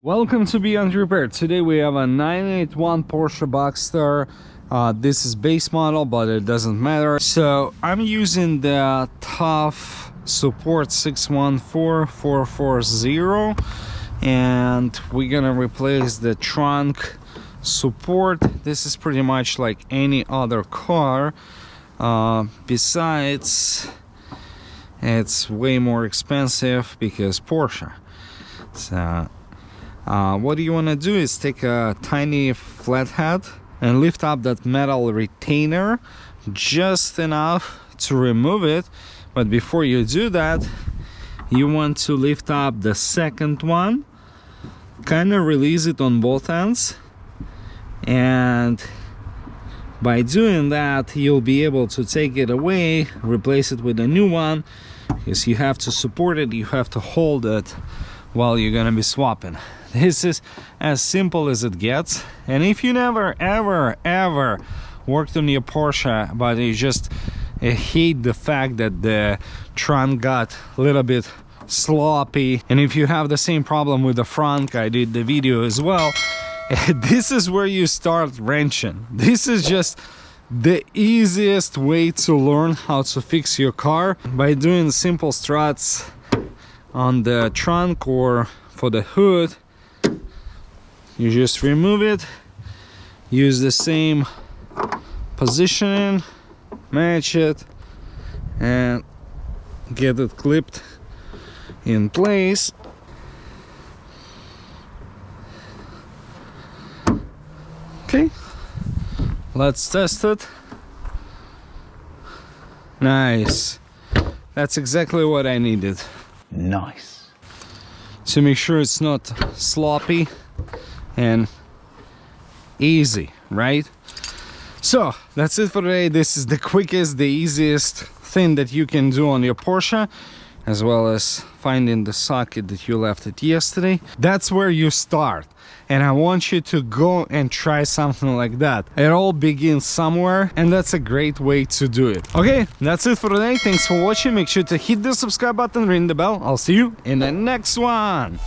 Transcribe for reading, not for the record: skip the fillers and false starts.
Welcome to Beyond Repair. Today we have a 981 Porsche Boxster. This is base model, but it doesn't matter. So I'm using the TUF support 614440, and we're gonna replace the trunk support. This is pretty much like any other car, besides it's way more expensive because Porsche. So what you want to do is take a tiny flathead and lift up that metal retainer just enough to remove it. But before you do that, you want to lift up the second one, kind of release it on both ends, and by doing that you'll be able to take it away, replace it with a new one, because you have to support it, you have to hold it while you're gonna be swapping. This is as simple as it gets. And if you never ever worked on your Porsche, but you just hate the fact that the trunk got a little bit sloppy, and if you have the same problem with the front, I did the video as well, this is where you start wrenching. This is just the easiest way to learn how to fix your car, by doing simple struts on the trunk or for the hood. You just remove it, use the same positioning, match it, and get it clipped in place. Okay, let's test it. Nice. That's exactly what I needed. Nice. To make sure it's not sloppy and easy, right? So that's it for today. This is the quickest, the easiest thing that you can do on your Porsche, as well as finding the socket that you left it yesterday. That's where you start, and I want you to go and try something like that. It all begins somewhere, and that's a great way to do it. Okay, that's it for today. Thanks for watching. Make sure to hit the subscribe button, ring the bell. I'll see you in the next one.